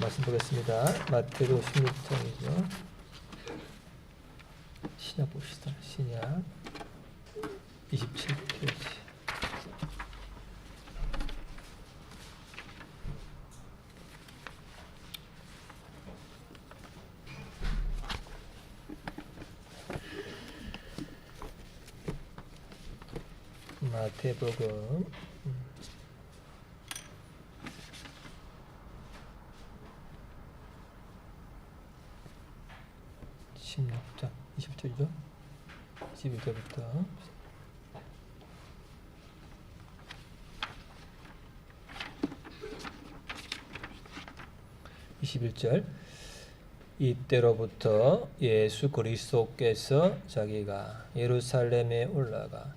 말씀 보겠습니다. 마태복음 16장이죠. 신약 봅시다. 신약 27페이지. 마태복음 16장 20절이죠. 21절부터 21절. 이때로부터 예수 그리스도께서 자기가 예루살렘에 올라가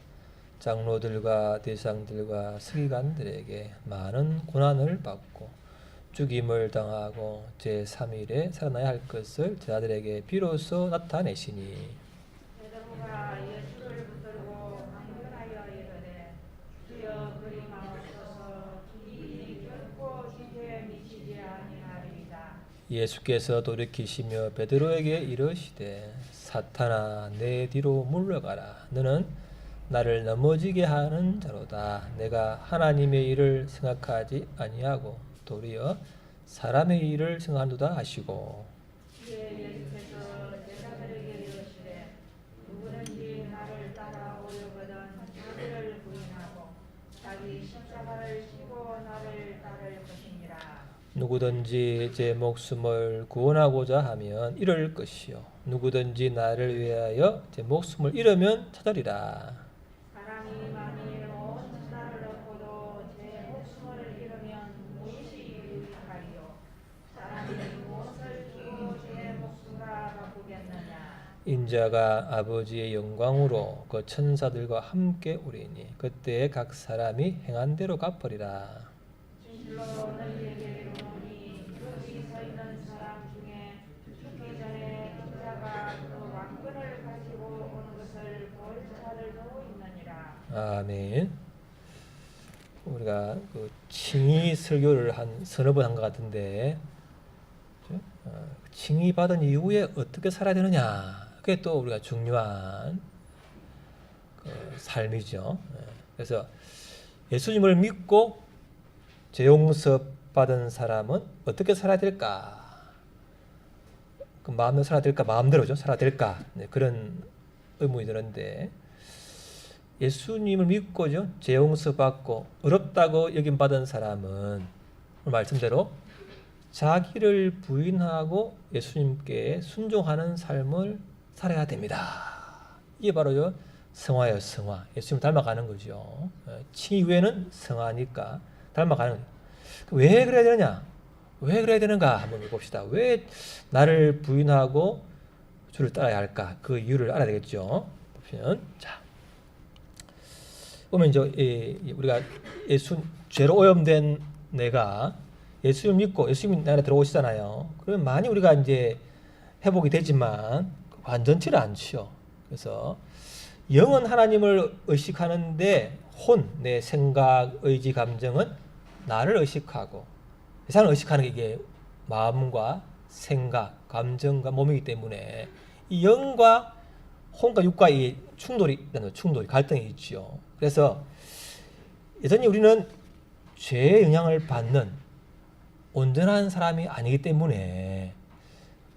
장로들과 대상들과 서기관들에게 많은 고난을 받고 죽임을 당하고 제3일에 살아나야 할 것을 제자들에게 비로소 나타내시니 베드로가 예수를 붙들고 강변하여 이르되 주여 그리 마옵소서 이 결코 죽게 미치지 아니하리이다. 예수께서 돌이키시며 베드로에게 이르시되 사탄아 내 뒤로 물러가라. 너는 나를 넘어지게 하는 자로다. 내가 하나님의 일을 생각하지 아니하고 도리어 사람의 일을 생각하노다 하시고 이에 예수께서 제자들에게 이르시되 누구든지 나를 따라오려거든 자기를 부인하고 자기 십자가를 지고 나를 따를 것이니라. 누구든지 제 목숨을 구원하고자 하면 잃을 것이요 누구든지 나를 위하여 제 목숨을 잃으면 찾으리라. 사람이 만일 온 천하를 얻고도 제 목숨을 잃으면 무엇이 유익하리요? 사람이 무엇을 주고 제 목숨을 바꾸겠느냐? 인자가 아버지의 영광으로 그 천사들과 함께 오리니 그때 각 사람이 행한 대로 갚으리라. 진실로 너희에게 이르노니 여기 서 있는 사람 중에 죽기 전에 인자가 그 왕권을 가지고 오는 것을 볼 자들도 있느니라. 아멘. 우리가 그 칭의 설교를 한 서너 번 한 것 같은데 칭의 받은 이후에 어떻게 살아야 되느냐 그게 또 우리가 중요한 그 삶이죠. 그래서 예수님을 믿고 재용섭 받은 사람은 어떻게 살아야 될까? 그 마음대로 살아야 될까? 마음대로죠. 살아야 될까? 그런 의문이 드는데 예수님을 믿고죠. 재용서 받고 어렵다고 여김 받은 사람은 말씀대로 자기를 부인하고 예수님께 순종하는 삶을 살아야 됩니다. 이게 바로요 성화예요. 성화. 예수님 닮아가는 거죠. 칭의 후에는 성화니까 닮아가는 거예요. 왜 그래야 되느냐? 왜 그래야 되는가? 한번 봅시다. 왜 나를 부인하고 주를 따라야 할까? 그 이유를 알아야 되겠죠. 보시면 자. 보면 이제 우리가 죄로 오염된 내가 예수를 믿고 예수님이 내 안에 들어오시잖아요. 그러면 많이 우리가 이제 회복이 되지만 완전치는 않죠. 그래서 영은 하나님을 의식하는데 내 생각, 의지, 감정은 나를 의식하고 세상을 의식하는 게 이게 마음과 생각, 감정과 몸이기 때문에 이 영과 혼과 육과의 충돌이 갈등이 있죠. 그래서 여전히 우리는 죄의 영향을 받는 온전한 사람이 아니기 때문에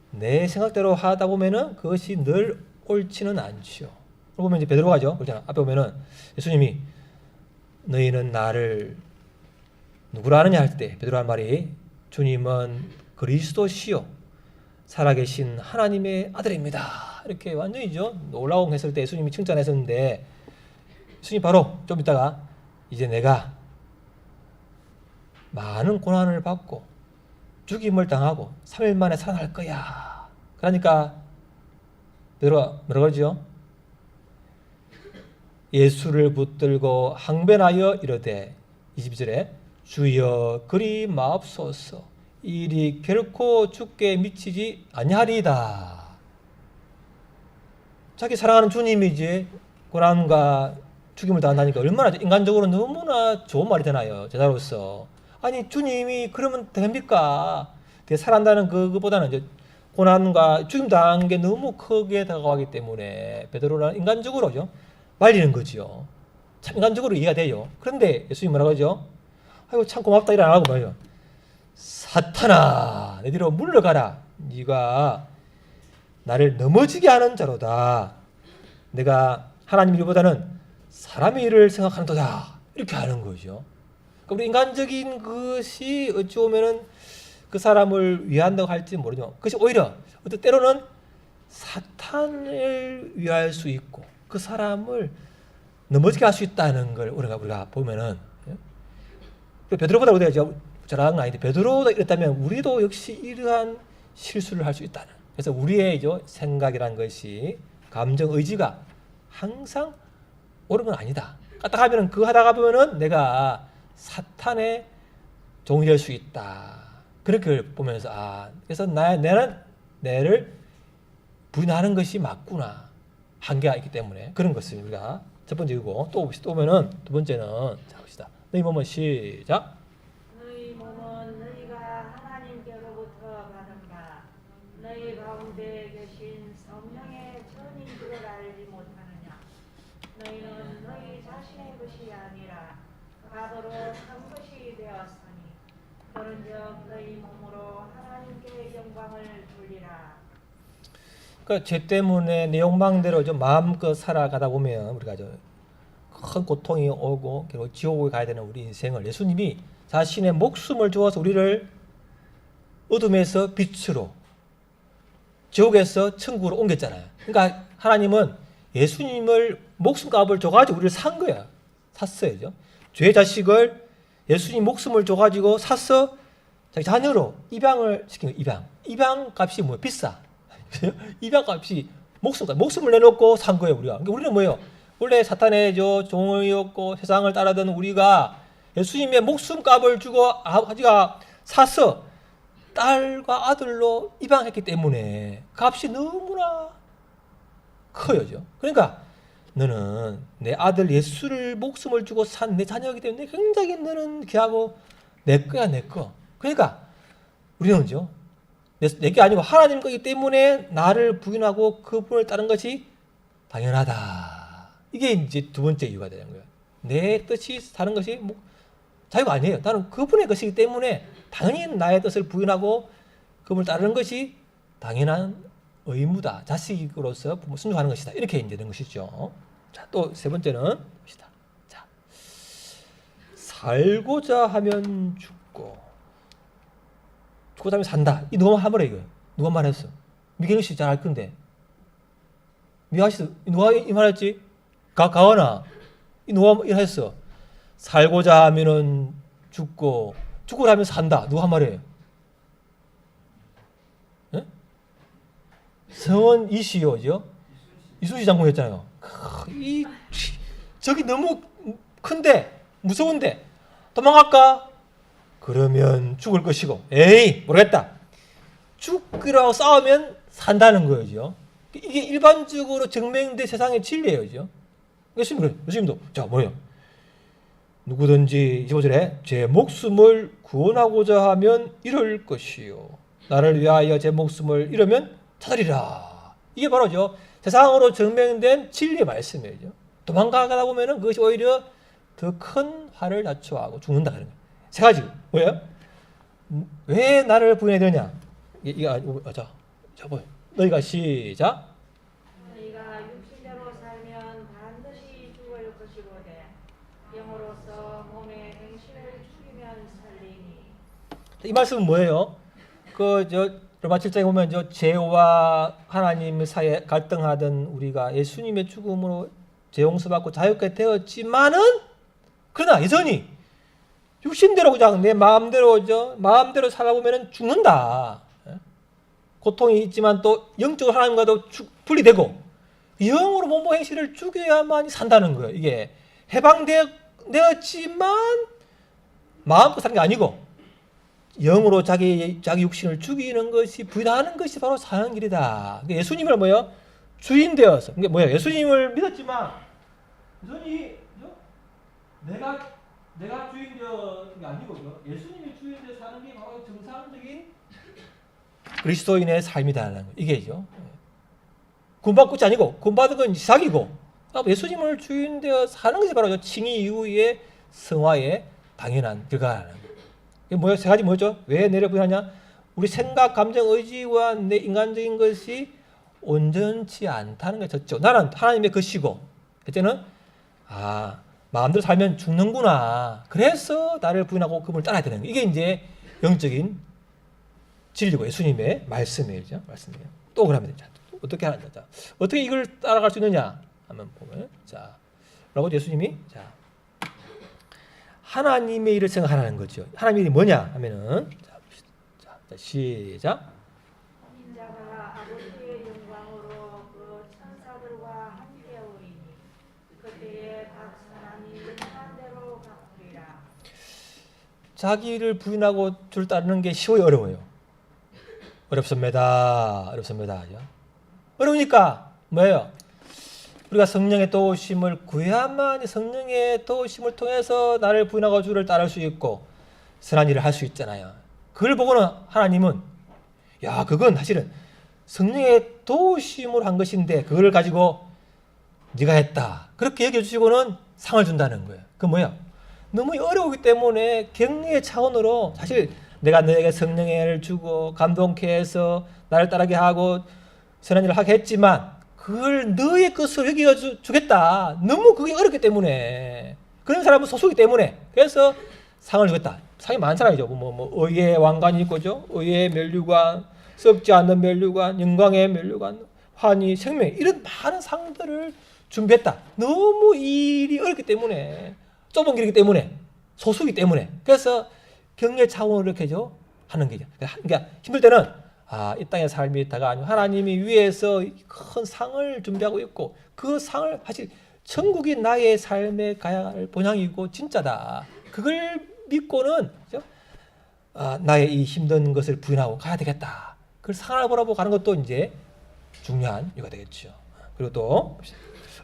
내 생각대로 하다 보면은 그것이 늘 옳지는 않죠. 보면 이제 베드로가 하죠. 그렇잖아. 앞에 보면은 예수님이 너희는 나를 누구라 하느냐 할 때 베드로 한 말이 주님은 그리스도시요 살아계신 하나님의 아들입니다. 이렇게 완전히죠. 놀라운 했을 때 예수님이 칭찬했었는데 예수님이 바로 좀 있다가 이제 내가 많은 고난을 받고 죽임을 당하고 3일 만에 살아날 거야. 그러니까 베드로가 뭐라 그러죠? 예수를 붙들고 항변하여 이르되 22절에 주여 그리 마옵소서 이 일이 결코 죽게 미치지 아니하리이다. 자기 사랑하는 주님이 이제 고난과 죽임을 당한다니까 얼마나 인간적으로 너무나 좋은 말이잖아요. 제자로서. 아니 주님이 그러면 됩니까? 살아난다는 그것보다는 이제 고난과 죽임 당한 게 너무 크게 다가가기 때문에 베드로는 인간적으로죠 말리는 거지요. 참 인간적으로 이해가 돼요. 그런데 예수님 뭐라고 하죠? 아이고 참 고맙다 이래 안 하고 말이요. 사탄아 내 뒤로 물러가라. 네가 나를 넘어지게 하는 자로다. 내가 하나님 일보다는 사람의 일을 생각하는도다. 이렇게 하는 거죠. 그러니까 우리 인간적인 것이 어찌 보면은 그 사람을 위한다고 할지 모르지만 그것이 오히려 어떤 때로는 사탄을 위할 수 있고 그 사람을 넘어지게 할 수 있다는 걸 우리가 보면은 베드로보다 우리가 잘하는 건 아닌데 베드로가 이랬다면 우리도 역시 이러한 실수를 할 수 있다는. 그래서 우리의 생각이란 것이 감정 의지가 항상 옳은 건 아니다. 까딱하면은 그거 하다가 보면은 내가 사탄의 종이 될 수 있다. 그렇게 보면서 그래서 내를 부인하는 것이 맞구나. 한계가 있기 때문에 그런 것을 우리가 첫 번째이고 또 보면은 두 번째는 자 봅시다. 너희 몸은 시작. 너희 몸은 너희가 하나님께로부터 받은 바 너희 가운데 계신 성령의 전인 줄을 알지 못하느냐. 너희는 너희 자신의 것이 아니라 가도록 한 것이 되었으니 그런즉 너희 몸으로 하나님께 영광을 돌리라. 그러니까 죄 때문에 내 욕망대로 좀 마음껏 살아가다 보면 우리가 큰 고통이 오고 결국 지옥에 가야 되는 우리 인생을 예수님이 자신의 목숨을 주어서 우리를 어둠에서 빛으로 지옥에서 천국으로 옮겼잖아요. 그러니까 하나님은 예수님을 목숨값을 줘가지고 우리를 산 거야. 샀어야죠. 죄 자식을 예수님 목숨을 줘가지고 사서 자기 자녀로 입양을 시킨 거예요. 입양 값이 뭐예요? 비싸. 입양 값이 목숨값. 목숨을 내놓고 산 거예요. 우리가. 그러니까 우리는 뭐예요? 원래 사탄의 종이었고 세상을 따르던 우리가 예수님의 목숨값을 주고 아버지가 사서 딸과 아들로 입양했기 때문에 값이 너무나 커요. 그러니까 너는 내 아들 예수를 목숨을 주고 산 내 자녀이기 때문에 굉장히 너는 귀하고 내 거야 내 거. 그러니까 우리는요 내게 아니고 하나님 거기 때문에 나를 부인하고 그분을 따른 것이 당연하다. 이게 이제 두 번째 이유가 되는 거예요. 내 뜻이 사는 것이 자유가 아니에요. 나는 그분의 것이기 때문에 당연히 나의 뜻을 부인하고 그분을 따르는 것이 당연한 의무다. 자식으로서 부모 순종하는 것이다. 이렇게 이제 되는 것이죠. 자, 또 세 번째는 봅시다. 자, 살고자 하면 죽고 하면 산다. 이 누가 하버려 이거. 누가 말했어? 미경희 씨 잘 알 건데. 미아 씨 누가 이 말했지? 가원아. 이 누가 이랬어? 살고자 하면은 죽고 하면 산다. 누가 말해? 예? 성원 이시요죠. 이순신 장군이었잖아요. 저기 너무 큰데 무서운데 도망갈까? 그러면 죽을 것이고, 에이 모르겠다. 죽기라고 싸우면 산다는 거죠. 이게 일반적으로 증명된 세상의 진리예요. 예수님도 자 뭐예요? 누구든지 25절에 제 목숨을 구원하고자 하면 잃을 것이요 나를 위하여 제 목숨을 잃으면 찾으리라. 이게 바로 세상으로 증명된 진리의 말씀이죠. 도망가다 보면은 그것이 오히려 더 큰 화를 자초하고 죽는다 그런 거예요. 세 가지 뭐예요? 왜 나를 부인해야 되느냐? 자 뭐예요? 너희가 시작. 너희가 육신대로 살면 반드시 죽을 것이거든 영으로서 몸의 행실을 죽이면 살리니. 이 말씀은 뭐예요? 로마 7장에 보면 죄와 하나님 사이에 갈등하던 우리가 예수님의 죽음으로 죄 용서받고 자유케 되었지만은 그러나 여전히 육신대로 그냥 내 마음대로 살아보면은 죽는다. 고통이 있지만 또 영적으로 하나님과도 분리되고 영으로 몸의 행실을 죽여야만 산다는 거예요. 이게 해방되었지만 마음껏 사는 게 아니고 영으로 자기 육신을 죽이는 것이 부인하는 것이 바로 사는 길이다. 예수님을 뭐예요? 주인 되어서. 이게 뭐예요? 예수님을 믿었지만 여전히 내가 주인되는 게 아니고요. 예수님이 주인되어 사는 게 바로 정상적인 그리스도인의 삶이다라는 거. 이게죠. 구원받은 것이 아니고 구원받은 건 사기고 예수님을 주인되어 사는 것이 바로 칭의 이후의 성화의 당연한 결과라는 거. 이게 뭐야? 세 가지 뭐죠? 왜 내려 부인하냐? 우리 생각, 감정, 의지와 내 인간적인 것이 온전치 않다는 게 첫째. 나는 하나님의 것이고, 첫째는 마음대로 살면 죽는구나. 그래서 나를 부인하고 그분을 따라야 되는 거. 이게 이제 영적인 진리고 예수님의 말씀이죠. 말씀이에요. 또 그러면 자, 어떻게 하느냐? 자, 어떻게 이걸 따라갈 수 있느냐? 하면 보면 자, 라고 예수님이 자 하나님의 일을 생각하라는 거죠. 하나님의 일이 뭐냐 하면은 자, 시작. 인자가 아버지의 영광으로 그 천사들과 함께 오리니 그때에 각 사람이 하나대로 갚으리라. 자기를 부인하고 줄 따르는 게 쉬워요, 어려워요? 어렵습니다. 어려우니까 뭐예요? 우리가 성령의 도우심을 구해야만 성령의 도우심을 통해서 나를 부인하고 주를 따를 수 있고 선한 일을 할 수 있잖아요. 그걸 보고는 하나님은 야, 그건 사실은 성령의 도우심으로 한 것인데 그걸 가지고 네가 했다. 그렇게 얘기해 주시고는 상을 준다는 거예요. 그 뭐야? 너무 어려우기 때문에 격려의 차원으로 사실 내가 너에게 성령의 은혜를 주고 감동케 해서 나를 따르게 하고 선한 일을 하게 했지만 그걸 너의 것으로 여겨 주겠다. 너무 그게 어렵기 때문에 그런 사람은 소수이기 때문에 그래서 상을 주겠다. 상이 많잖아요. 뭐 의의 왕관이 있고죠. 의의 면류관, 썩지 않는 면류관, 영광의 면류관, 환희, 생명 이런 많은 상들을 준비했다. 너무 일이 어렵기 때문에 좁은 길이기 때문에 소수이기 때문에 그래서 격려 차원으로 이렇게죠 하는 거죠. 그러니까 힘들 때는 이 땅의 삶이 있다가 아니고 하나님이 위에서 큰 상을 준비하고 있고 그 상을 사실 천국이 나의 삶에 가야 할 본향이고 진짜다. 그걸 믿고는 그렇죠? 나의 이 힘든 것을 부인하고 가야 되겠다. 그걸 상을 보라고 가는 것도 이제 중요한 이유가 되겠죠. 그리고 또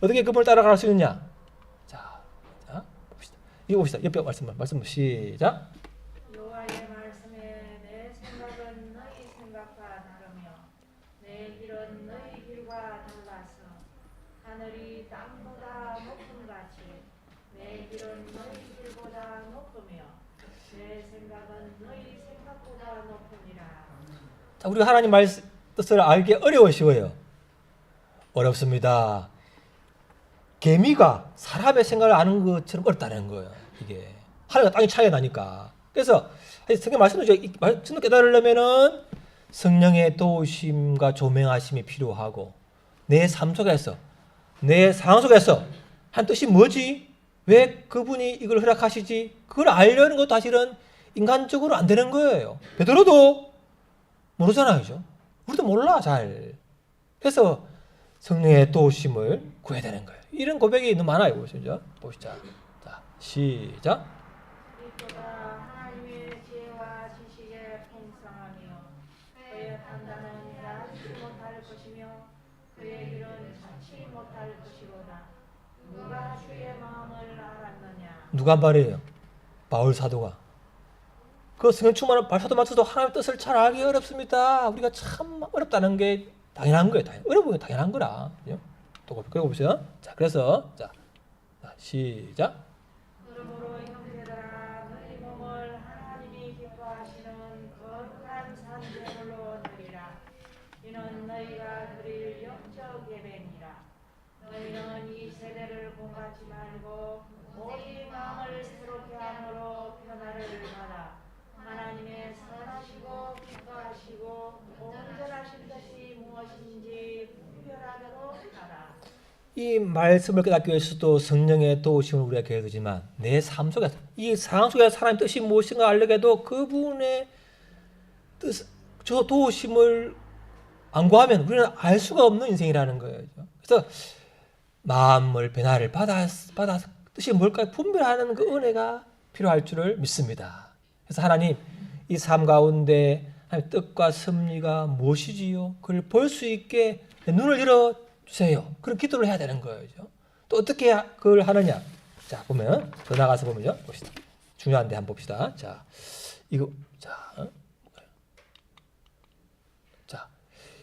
어떻게 그분을 따라갈 수 있느냐? 자 봅시다. 이거 봅시다. 옆에 말씀 시작. 여호와의 말씀에 내 생각은 너희 생각과 다르며 내 길은 너희 길과 달라서 하늘이 땅보다 높음 같이 내 길은 너희 길보다 높으며 내 생각은 너희 생각보다 높으니라. 자, 우리가 하나님 말씀 뜻을 알기 어려워 쉬워요. 어렵습니다. 개미가 사람의 생각을 아는 것처럼 어렵다는 거예요. 이게 하늘과 땅이 차이가 나니까. 그래서 성경 말씀도 말씀을 깨달으려면은 성령의 도우심과 조명하심이 필요하고 내 삶 속에서 내 상황 속에서 한 뜻이 뭐지? 왜 그분이 이걸 허락하시지? 그걸 알려는 것도 사실은 인간적으로 안 되는 거예요. 베드로도 모르잖아요, 그죠? 우리도 몰라 잘. 그래서 성령의 도우심을 구해야 되는 거예요. 이런 고백이 너무 많아요, 보시죠. 봅시다. 자, 시작. 이보다 하나님의 지혜와 지식에 풍성하며 그의 판단은 야하지 못할 것이며 그의 길은 찾지 못할 것이로다. 누가 주의 마음을 알았느냐? 누가 한 말이에요? 바울 사도가. 그 성령 충만한 바울 사도마저도 하나님의 뜻을 잘 알기 어렵습니다. 우리가 참 어렵다는 게 당연한 거예요. 어려운 게 당연한 거라. 또 그리고 보세요. 자, 그래서 자 시작. 그러므로 형제들아 너희 몸을 하나님이 기뻐하시는 거룩한 산제물로 드리라. 이는 너희가 드릴 영적 예배니라. 너희는 이 세대를 본받지 말고 오직 마음을 새롭게 함으로 변화를 받아 하나님의 선하시고 기뻐하시고 온전하신 뜻이 무엇인지 분별하도록 하라. 이 말씀을 깨닫기 위해서도 성령의 도우심을 우리가 기해야 되지만 내 삶 속에서 이 상황 속에서 하나님의 뜻이 무엇인가 알려도 그분의 뜻, 저 도우심을 안 구하면 우리는 알 수가 없는 인생이라는 거예요. 그래서 마음을 변화를 받아 뜻이 뭘까 분별하는 그 은혜가 필요할 줄을 믿습니다. 그래서 하나님 이 삶 가운데 하나님의 뜻과 섭리가 무엇이지요? 그걸 볼 수 있게 눈을 열어 주세요. 그런 기도를 해야 되는 거예요. 또 어떻게 그걸 하느냐? 자, 보면 더 나가서 보면요. 봅시다. 중요한데 한번 봅시다. 자, 이거 자,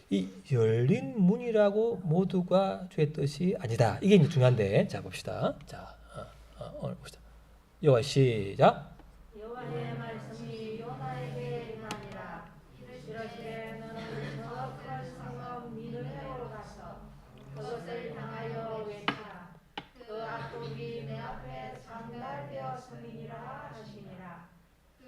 이 열린 문이라고 모두가 주의 뜻이 아니다. 이게 이제 중요한데, 자 봅시다. 자, 오늘 봅시다. 여호와 시작. 여호와의 말씀이 요나에게 임하니라. 이르시되 너는 저 큰 성읍 니느웨로 가서 그것을 향하여 외치라. 그 악독이 내 앞에 상달되었음이니라 하시니라.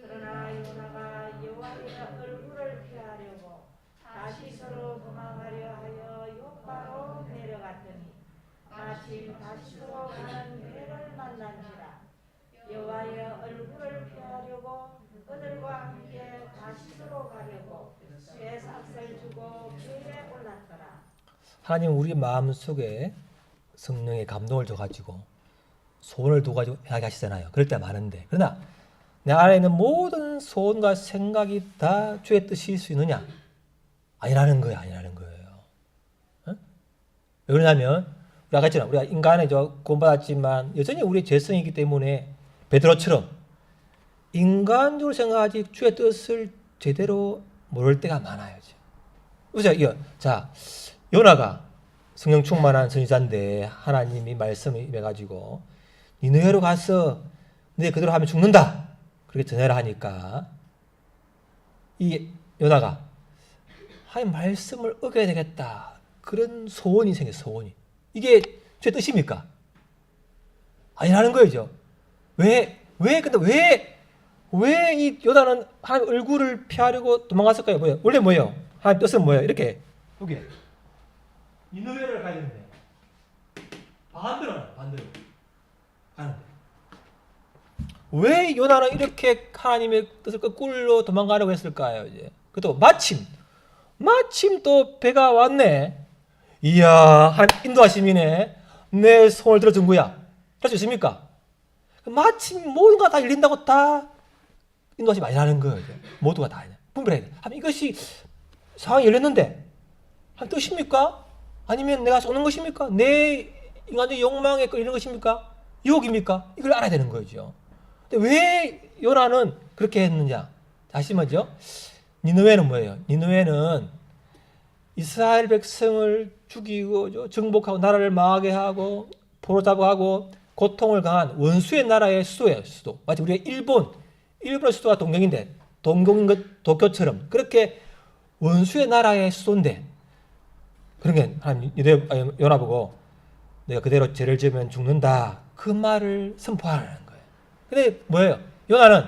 그러나 요나가 여호와의 얼굴을 피하려고 다시스로 도망하려 하여 요바로 내려갔더니 마침 다시스로 가는 배를 만난지라. 여호와의 얼굴을 피하려고 그들과 함께 다시스로 가려고 쇠삭을 주고 배에 올랐더라. 하나님 우리 마음 속에 성령의 감동을 줘가지고 소원을 두가지고 이야기하시잖아요. 그럴 때 많은데, 그러나 내 안에 있는 모든 소원과 생각이 다 주의 뜻일 수 있느냐? 아니라는 거예요. 어? 왜 그러냐면 우리 아까 했잖아요. 우리가 인간의 구원받았지만 여전히 우리의 죄성이기 때문에 베드로처럼 인간적으로 생각하지 주의 뜻을 제대로 모를 때가 많아요. 그래서 자, 요나가 성령 충만한 선지자인데 하나님이 말씀을 임해가지고 니느웨로 가서 너 그대로 하면 죽는다, 그렇게 전해라 하니까 이 요나가 하나님 말씀을 어겨야 되겠다, 그런 소원이 생겼어요. 소원이. 이게 제 뜻입니까? 아니라는 거죠. 왜 이 요나는 하나님 얼굴을 피하려고 도망갔을까요? 뭐예요? 원래 뭐예요? 하나님 뜻은 뭐예요? 이렇게 여기 니느웨를 가야 되는데 반대로 가는데 왜 요나는 이렇게 하나님의 뜻을 거꾸로 도망가려고 했을까요? 이제 그것도 마침 또 배가 왔네. 이야, 하나님 인도하심이네. 내 손을 들어준 거야. 할 수 있습니까? 마침 모두가 다 열린다고 다 인도하심이 아니라는 거예요. 모두가 다 분별해야 돼. 이것이 상황이 열렸는데 한 뜻입니까? 아니면 내가 쏘는 것입니까? 내 인간적 욕망에 끌리는 것입니까? 유혹입니까? 이걸 알아야 되는 거죠. 근데 왜 요나는 그렇게 했느냐? 다시 먼저 니느웨는 뭐예요? 니느웨는 이스라엘 백성을 죽이고 정복하고 나라를 망하게 하고 포로잡아하고 고통을 강한 원수의 나라의 수도예요. 수도. 마치 우리가 일본의 수도가 동경인데 도쿄처럼 그렇게 원수의 나라의 수도인데, 그런 게 하나님 요나 보고 내가 그대로 죄를 지으면 죽는다, 그 말을 선포하라는 거예요. 근데 뭐예요? 요나는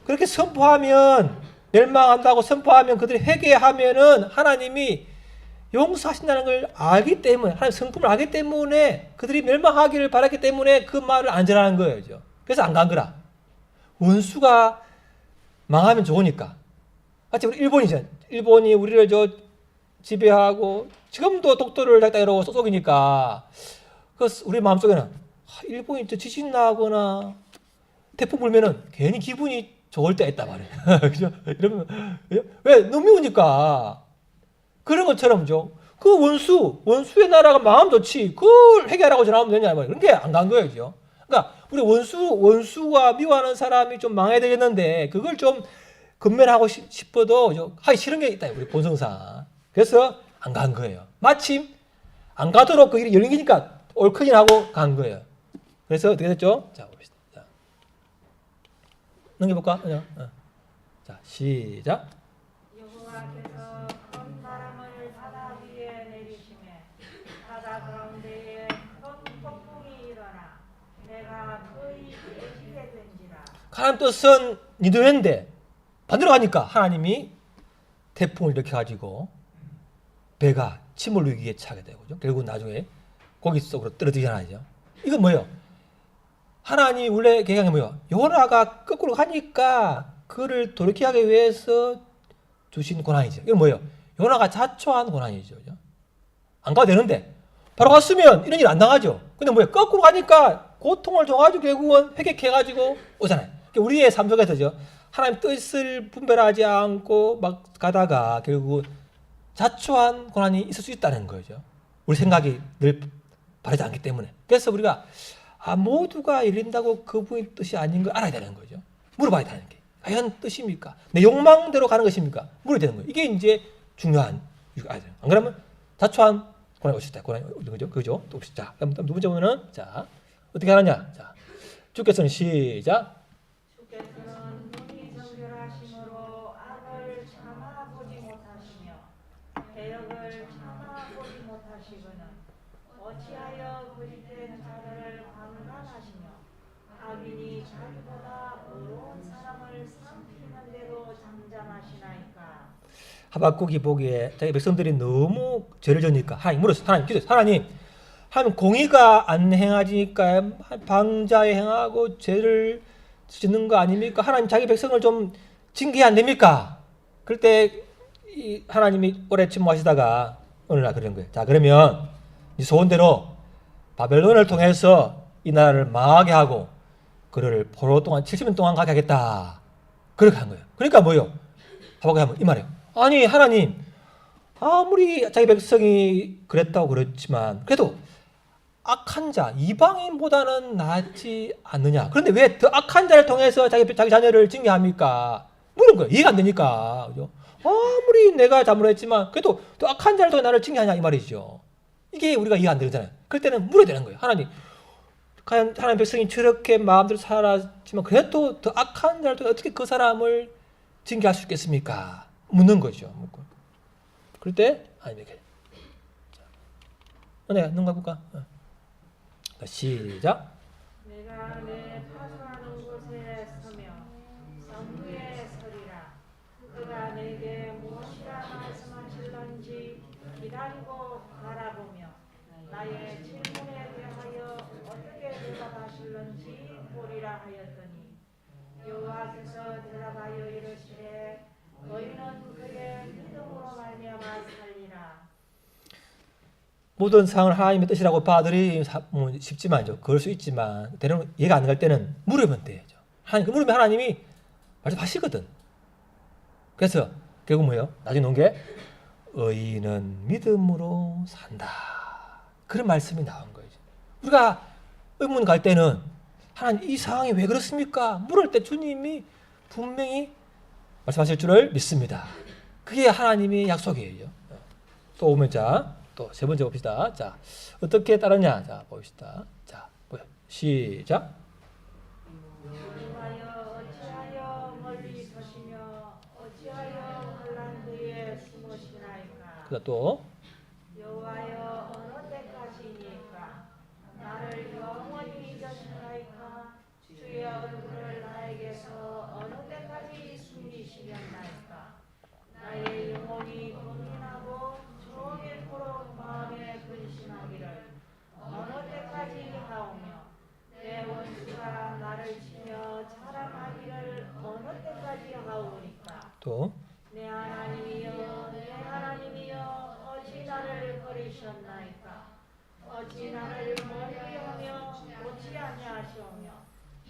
그렇게 선포하면 멸망한다고 선포하면 그들이 회개하면은 하나님이 용서하신다는 걸 알기 때문에, 하나님 성품을 알기 때문에 그들이 멸망하기를 바랐기 때문에 그 말을 안 전하는 거예요. 그래서 안 간 거라. 원수가 망하면 좋으니까. 마치 우리 일본이 우리를 지배하고 지금도 독도를 이러고 쏘속이니까 우리 마음속에는 일본이 지진 나거나 태풍 불면은 괜히 기분이 좋을 때가 있단 말이에요. 그죠? 이러면 왜? 너무 미우니까. 그런 것처럼 그 원수의 나라가 망하면 좋지, 그걸 회개하라고 전하면 되냐 말이에요. 그런 게 안 간 거예요. 그러니까 우리 원수가 미워하는 사람이 좀 망해야 되겠는데 그걸 좀 근면하고 싶어도 하기 싫은 게 있다, 우리 본성상. 그래서 안 간 거예요. 마침 안 가도록 그 일이 열리니까 옳거니 하고 간 거예요. 그래서 어떻게 됐죠? 자, 봅시다. 자, 넘겨볼까? 자, 시작. 여호와께서 큰 바람을 바다 위에 내리시매 바다 가운데에 큰 폭풍이 일어나 내가 거의 깨지게 된지라. 하나님 뜻은 니느웨인데 반대로 가니까 하나님이 태풍을 일으켜가지고 배가 침몰 위기에 처하게 되고, 결국 나중에 고기 속으로 떨어지잖아요. 이건 뭐예요? 하나님 원래 계획이 뭐예요? 요나가 거꾸로 가니까 그를 돌이키게 하기 위해서 주신 고난이죠. 이건 뭐예요? 요나가 자초한 고난이죠. 안 가도 되는데 바로 갔으면 이런 일 안 당하죠. 근데 뭐예요? 거꾸로 가니까 고통을 줘가지고 결국은 회개해가지고 오잖아요. 우리의 삶 속에서죠, 하나님 뜻을 분별하지 않고 막 가다가 결국 자초한 고난이 있을 수 있다는 거죠. 우리 생각이 늘 바르지 않기 때문에. 그래서 우리가 모두가 열린다고 그분의 뜻이 아닌 걸 알아야 되는 거죠. 물어봐야 되는 게 과연 뜻입니까? 내 욕망대로 가는 것입니까? 물어야 되는 거예요. 이게 이제 중요한 이거 알아야 돼요. 안 그러면 자초한 고난이 오실 때 고난이 오는 거죠. 그죠? 또 자, 그럼 두 번째 보면은 자 어떻게 하느냐? 자 주께서는 시작. 주께서는 눈이 정결하심으로 악을 참아보지 못하시며 대역을 참아보지 못하시거늘 어찌하여 거짓된 자들을 판단하시며 악인이 자기보다 의로운 사람을 삼키는데도 잠잠하시나이까. 하박국이 보기에 자기 백성들이 너무 죄를 지으니까 하나님 물었어요. 하나님 기도했어요. 하나님 공의가 안 행하지니까 방자에 행하고 죄를 짓는 거 아닙니까? 하나님 자기 백성을 좀 징계해야 안 됩니까? 그럴 때 이 하나님이 오래 침묵하시다가 어느 날 그런 거예요. 자 그러면 이 소원대로 바벨론을 통해서 이 나라를 망하게 하고 그를 포로 동안 70년 동안 가게 하겠다. 그렇게 한 거예요. 그러니까 뭐요? 하박국이 하면 이 말이에요. 아니 하나님 아무리 자기 백성이 그랬다고 그렇지만 그래도 악한 자 이방인보다는 낫지 않느냐. 그런데 왜 더 악한 자를 통해서 자기 자녀를 징계합니까? 물은 거예요. 이해가 안 되니까. 그죠? 아무리 내가 잘못했지만 그래도 더 악한 자를 통해 나를 징계하냐 이 말이죠. 이게 우리가 이해 안 되잖아요. 그럴 때는 물어야 되는 거예요. 하나님 과연 하나님 백성이 저렇게 마음대로 살았지만 그래도 더 악한 자를 통해 어떻게 그 사람을 징계할 수 있겠습니까? 묻는 거죠. 묻고. 그럴 때 아닙니까? 내가 눈 감을까? 시작. 내가 내 파수하는 곳에 서며 성부에 서리라. 그가 내게 무엇이라 말씀하실런지 기다리고 바라보며 나의 질문에 대하여 어떻게 대답하실런지 보리라 하였더니 여호와께서 대답하여 이르시되 너희는 그의 믿음으로 말미암아 살리라. 모든 상을 하나님의 뜻이라고 받아들이기 쉽지만요. 그럴 수 있지만 때로는 이해가 안 갈 때는 물으면 돼야죠. 하나님 물으면 하나님이 말씀하시거든. 그래서 결국 뭐예요? 나중에 놓은 게 의인은 믿음으로 산다. 그런 말씀이 나온 거예요. 우리가 의문 갈 때는 하나님 이 상황이 왜 그렇습니까? 물을 때 주님이 분명히 말씀하실 줄을 믿습니다. 그게 하나님의 약속이에요. 또 오면 자. 또 세 번째 봅시다. 자, 어떻게 따르냐? 자, 봅시다. 자, 시작. 여호와여 어찌하여 멀리 서시며 어찌하여 혼란 그에 숨으시나이까. 그다음 또 여호와여 어느 때까지니까 나를 영원히 잊으시나이까. 주의 얼굴을 나에게서 어느 때까지 숨기시겠나이까. 나의 영혼이 고민하고 종일토록 마음에 근심하기를 어느 때까지 하오며 내 원수가 나를 치며 자랑하기를 어느 때까지 하오리까. 또 내 하나님이여 내 하나님이여 어찌 나를 버리셨나이까. 어찌 나를 멀리하며 오지 아니하시오며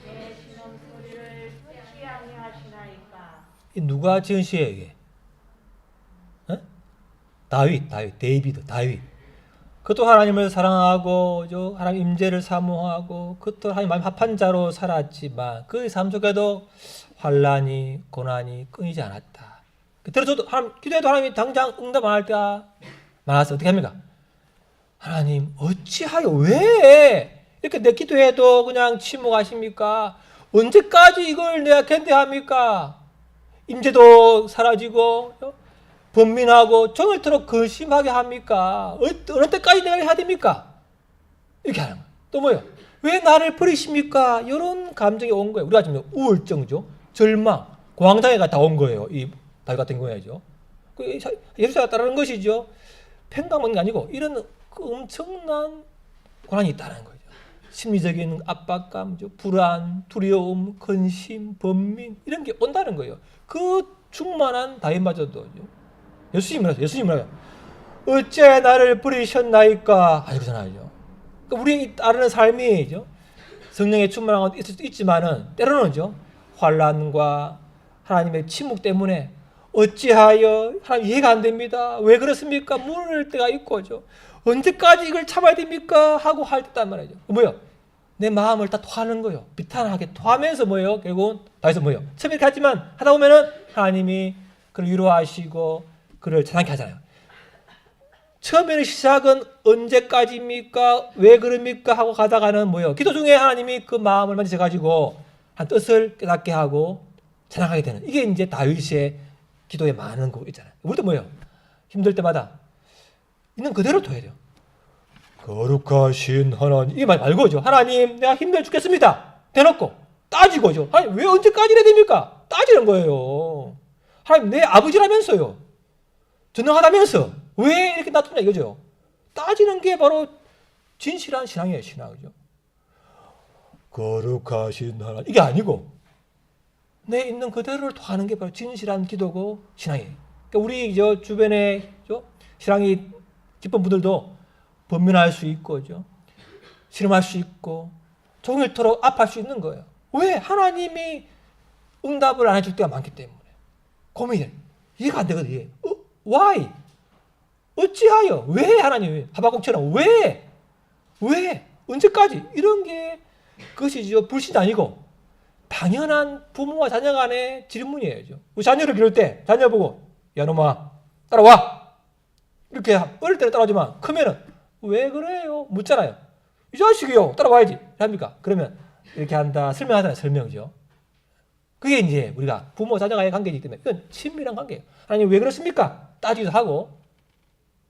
내 신음소리를 듣지 아니하시나이까. 이 누가 지은 시예요, 이게? 다윗, 다윗. 그것도 하나님을 사랑하고 하나님 임재를 사모하고 그것도 하나님 마음 합한 자로 살았지만 그 삶 속에도 환란이 고난이 끊이지 않았다. 들어줘도 하나님 기도해도 하나님이 당장 응답 안 할 때가 많아서 어떻게 합니까? 하나님 어찌하여 왜 이렇게 내 기도해도 그냥 침묵하십니까? 언제까지 이걸 내가 견뎌합니까? 임재도 사라지고 번민하고 종일토록 근심하게 합니까? 어느 때까지 내가 해야 됩니까? 이렇게 하는 거예요. 또 뭐예요? 왜 나를 버리십니까? 이런 감정이 온 거예요. 우리가 지금 우울증이죠. 절망, 공황장애가 다 온 거예요. 이 다윗 같은 경우에죠. 예수가 따르는 것이죠. 평강받는 게 아니고 이런 엄청난 고난이 있다는 거죠. 심리적인 압박감, 불안, 두려움, 근심, 번민 이런 게 온다는 거예요. 그 충만한 다윗마저도 예수님은 어째 나를 버리셨나이까 하시잖아요. 그러니까 우리 따르는 삶이죠. 성령의 충만한 건 있을 수도 있지만은 때로는죠 환란과 하나님의 침묵 때문에 어찌하여 하나님 이해가 안 됩니다. 왜 그렇습니까? 물을 때가 있고죠. 언제까지 이걸 참아야 됩니까? 하고 할 때단 말이죠. 뭐요? 내 마음을 다 토하는 거예요. 비탄하게 토하면서 뭐예요? 결국은 다해서 뭐예요? 처음에 이렇게 하지만 하다 보면은 하나님이 그를 위로하시고 그를 찬양케 하잖아요. 처음에는 시작은 언제까지입니까? 왜 그럽니까? 하고 가다가는 뭐예요? 기도 중에 하나님이 그 마음을 만지셔가지고 한 뜻을 깨닫게 하고 찬양하게 되는, 이게 이제 다윗의 기도에 많은 거 있잖아요. 우리도 뭐예요? 힘들 때마다 있는 그대로 둬야 돼요. 거룩하신 하나님, 이게 말고죠. 하나님, 내가 힘들어 죽겠습니다. 대놓고 따지고죠. 아니, 왜 언제까지 이래야 됩니까? 따지는 거예요. 하나님, 내 아버지라면서요. 전능하다면서 왜 이렇게 놔두냐 이거죠. 따지는 게 바로 진실한 신앙이에요. 신앙이죠. 거룩하신 하나님, 이게 아니고 내 있는 그대로를 토하는 게 바로 진실한 기도고 신앙이에요. 그러니까 우리 저 주변에 신앙이 깊은 분들도 번민할 수 있고, 실험할 수 있고, 종일토록 아파할 수 있는 거예요. 왜? 하나님이 응답을 안 해줄 때가 많기 때문에. 고민이 돼. 이해가 안 되거든, 이게. Why? 어찌하여? 왜 하나님? 하박국처럼 왜? 왜? 언제까지? 이런 게 그것이죠. 불신이 아니고 당연한 부모와 자녀 간의 질문이에요. 우리 자녀를 기를 때 자녀 보고 야 놈아 따라와. 이렇게 어릴 때는 따라오지만 크면은 왜 그래요? 묻잖아요. 이 자식이요 따라와야지. 합니까? 그러면 이렇게 한다. 설명하잖아요. 설명이죠. 그게 이제 우리가 부모 자녀간의 관계이기 때문에 이건 친밀한 관계예요. 하나님 왜 그렇습니까? 따지기도 하고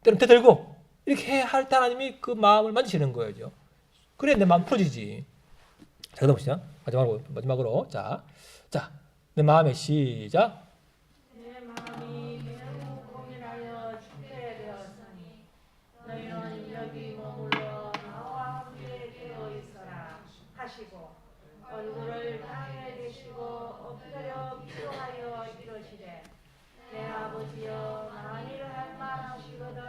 때로는 대들고 이렇게 할 때 하나님이 그 마음을 만지시는 거예요. 그래 내 마음 풀어지지. 자, 보시죠. 마지막으로 자, 내 마음의 시작. 내 마음이 매우 고민하여 죽게 되었으니 너희는 여기 머물러 나와 함께 되어 있어라 하시고 얼굴을 땅에 대시고 엎드려 기도하여 이르시되 내 아버지여 만일 할 만하시거든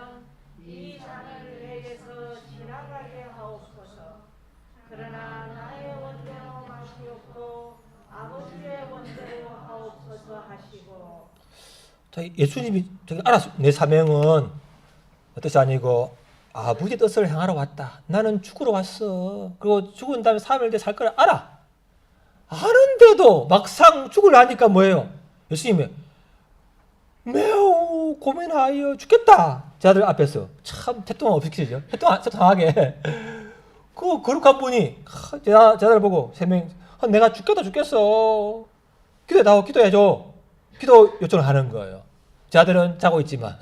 이 잔을 내게서 지나가게 하옵소서. 그러나 나의 원대로 마시옵고 아버지의 원대로 하옵소서 하시고. 자, 예수님이 저기 알았어. 내 사명은 뜻이 아니고 아버지 뜻을 행하러 왔다. 나는 죽으러 왔어. 그리고 죽은 다음에 3일 뒤에 살 거를 알아. 아는데도 막상 죽으려니까 뭐예요? 예수님이 매우 고민하여 죽겠다. 제자들 앞에서 참 태통함 없으시죠? 태통하게 그 거룩한 분이 제자들 보고 세 명 내가 죽겠어. 기도해줘. 기도 요청을 하는 거예요. 제자들은 자고 있지만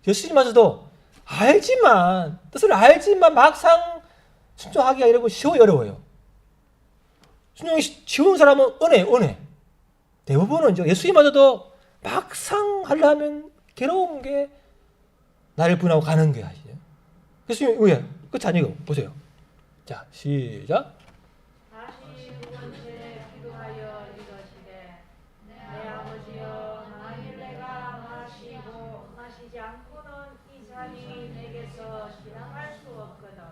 예수님마저도 알지만 뜻을 알지만 막상 순종하기가 이러고 어려워요. 순종이 쉬운 사람은 은혜. 대부분은 예수님마저도 막상 하려면 괴로운 게 나를 분하고 가는 거야. 예수님 왜? 끝이 아니고 보세요. 자, 시작. 다시 두 번째 기도하여 이르시되 내 아버지여 만일 내가 마시지 않고는 이 잔이 내게서 지나갈 수 없거든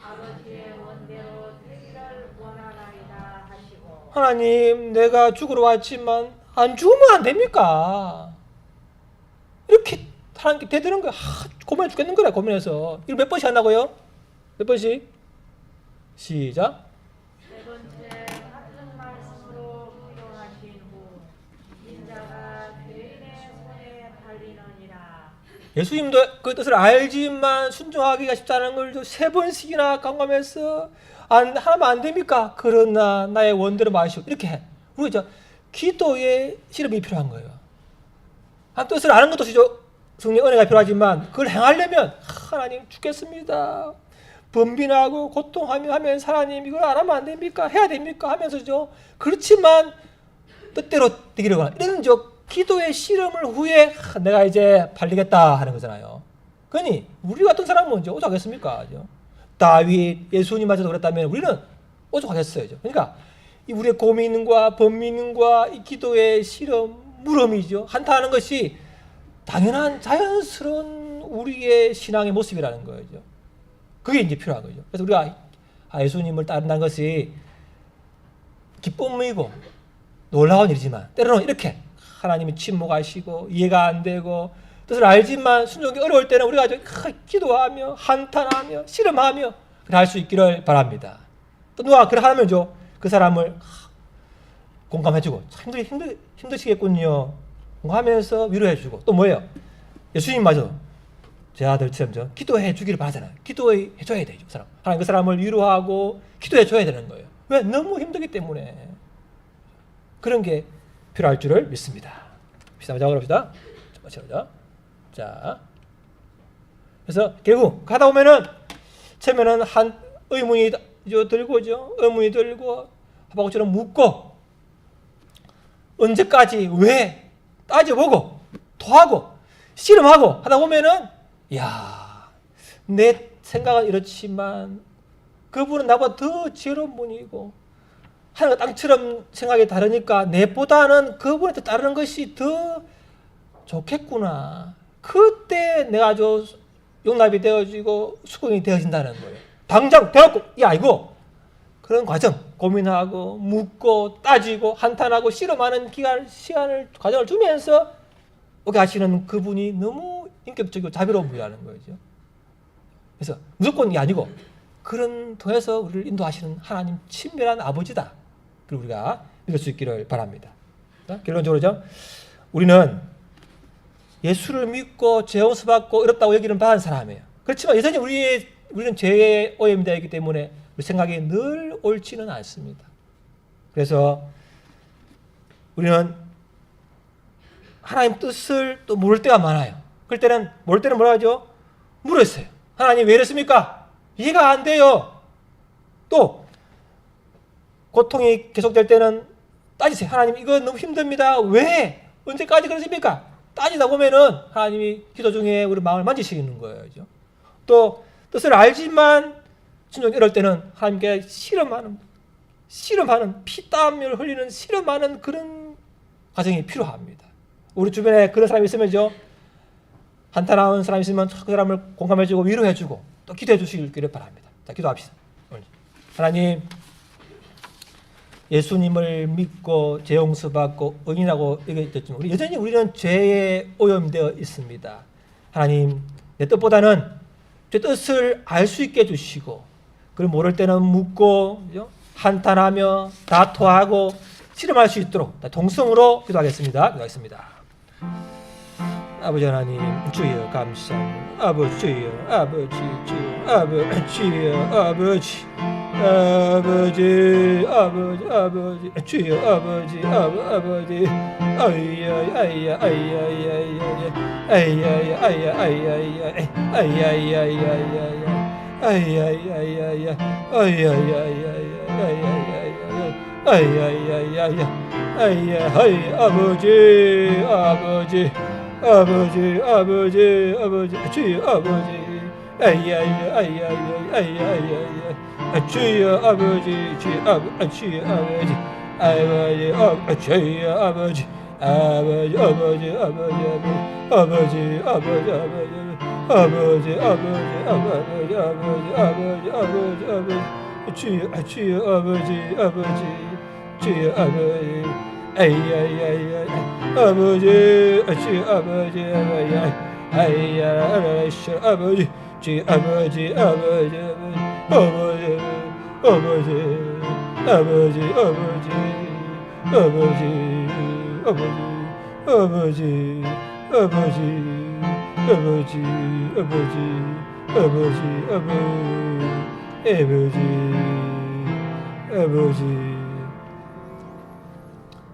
아버지의 원대로 되기를 원하나이다 하시고. 하나님, 내가 죽으러 왔지만 안 죽으면 안 됩니까? 이렇게 하나님께 대드는 거야. 고민해 죽겠는 거야. 고민해서. 이걸 몇 번씩 한다고요? 몇 번씩? 시작. 네 번째 같은 말씀으로 기도하신 후 인자가 죄인의 손에 달리느니라. 예수님도 그 뜻을 알지만 순종하기가 쉽다는 걸 세 번씩이나 강감해서 하면 안 됩니까? 그러나 나의 원대로 마시오. 이렇게 해. 우리 기도의 실험이 필요한 거예요. 한 뜻을 아는 것도 성령 은혜가 필요하지만 그걸 행하려면 하나님 죽겠습니다. 번민하고 고통하며 하면 하나님 이걸 안 하면 안 됩니까? 해야 됩니까? 하면서죠. 그렇지만 뜻대로 되기를 원하는 이런 기도의 실험을 후에 내가 이제 팔리겠다 하는 거잖아요. 그러니 우리 같은 사람은 이제 오죽하겠습니까? 다윗, 예수님마저도 그랬다면 우리는 오죽하겠어요. 그러니까 우리의 고민과 번민과 이 기도의 실험, 물음이죠. 한탄하는 것이 당연한 자연스러운 우리의 신앙의 모습이라는 거죠. 그게 이제 필요한 거죠. 그래서 우리가 예수님을 따른다는 것이 기쁨이고 놀라운 일이지만 때로는 이렇게 하나님이 침묵하시고 이해가 안 되고 뜻을 알지만 순종이 어려울 때는 우리가 기도하며 한탄하며 실험하며 할 수 있기를 바랍니다. 또 누가 그래 하면요, 그 사람을 공감해주고 참 힘드시겠군요 하면서 위로해주고, 또 뭐예요? 예수님마저 제 아들처럼 저 기도해 주기를 바라잖아요. 기도해 줘야 돼요. 그 사람. 하나님 그 사람을 위로하고 기도해 줘야 되는 거예요. 왜? 너무 힘들기 때문에. 그런 게 필요할 줄을 믿습니다. 시작하자 그럽시다. 자, 그래서 결국 가다 보면은 처음에는 한 의문이 들고죠. 의문이 들고 하박국처럼 묻고, 언제까지 왜 따져보고 토하고 씨름하고 하다 보면은, 야, 내 생각은 이렇지만 그분은 나보다 더 지혜로운 분이고 하늘과 땅처럼 생각이 다르니까 내보다는 그분한테 따르는 것이 더 좋겠구나. 그때 내가 아주 용납이 되어지고 수긍이 되어진다는 거예요. 당장 대놓고 야 이거 그런 과정 고민하고 묻고 따지고 한탄하고 씨름하는 과정을 주면서 오게 하시는 그분이 너무 인격적이고 자비로운 분이라는 거죠. 그래서 무조건 이게 아니고 그런 통해서 우리를 인도하시는 하나님 친밀한 아버지다. 그리고 우리가 믿을 수 있기를 바랍니다. 결론적으로죠, 우리는 예수를 믿고 죄 용서 받고 어렵다고 여기는 받은 사람이에요. 그렇지만 여전히 우리는 죄의 오염이 되어 있기 때문에 우리 생각이 늘 옳지는 않습니다. 그래서 우리는 하나님 뜻을 또 모를 때가 많아요. 그럴 때는 모를 때는 뭐라 하죠? 물었어요. 하나님 왜 이랬습니까? 이해가 안 돼요. 또 고통이 계속될 때는 따지세요. 하나님 이거 너무 힘듭니다. 왜? 언제까지 그러십니까? 따지다 보면은 하나님이 기도 중에 우리 마음을 만지시는 거예요. 또 뜻을 알지만 진정 이럴 때는 하나님께 실험하는 피땀을 흘리는 실험하는 그런 과정이 필요합니다. 우리 주변에 그런 사람이 있으면요, 한탄하는 사람이 있으면 그 사람을 공감해주고 위로해주고 또 기도해 주시기를 바랍니다. 자, 기도합시다. 하나님, 예수님을 믿고 죄 용서받고 의인하고 얘기했지만 여전히 우리는 죄에 오염되어 있습니다. 하나님, 내 뜻보다는 제 뜻을 알 수 있게 해주시고, 그걸 모를 때는 묻고 한탄하며 다투하고 실험할 수 있도록 동성으로 기도하겠습니다. 아버지 하나님, 주여 감사합니다. 아버지 주여, 아버지 주여, 아버지 주여, 아버지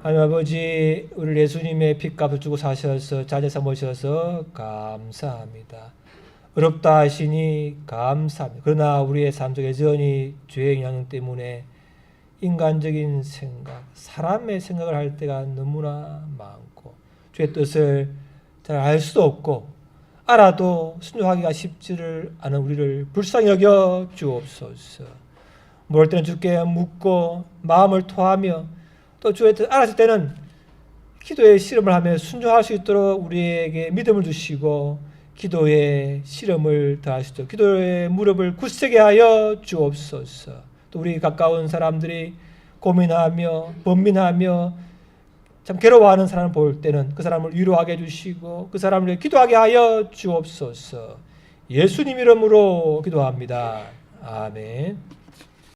하나님 아버지, 우리 예수님의 핏값을 주고 사셔서 자녀 삼으셔서 감사합니다. 어렵다 하시니 감사합니다. 그러나 우리의 삶 속에 여전히 죄의 영향 때문에 인간적인 생각, 사람의 생각을 할 때가 너무나 많고 주의 뜻을 잘 알 수도 없고 알아도 순종하기가 쉽지를 않은 우리를 불쌍히 여겨 주옵소서. 모를 때는 주께 묻고 마음을 토하며 또 주의 뜻 알았을 때는 기도의 실험을 하며 순종할 수 있도록 우리에게 믿음을 주시고 기도의 실험을 더할 수 있도록 기도의 무릎을 굳세게 하여 주옵소서. 또 우리 가까운 사람들이 고민하며 번민하며 참 괴로워하는 사람을 볼 때는 그 사람을 위로하게 해주시고 그 사람을 기도하게 하여 주옵소서. 예수님 이름으로 기도합니다. 아멘.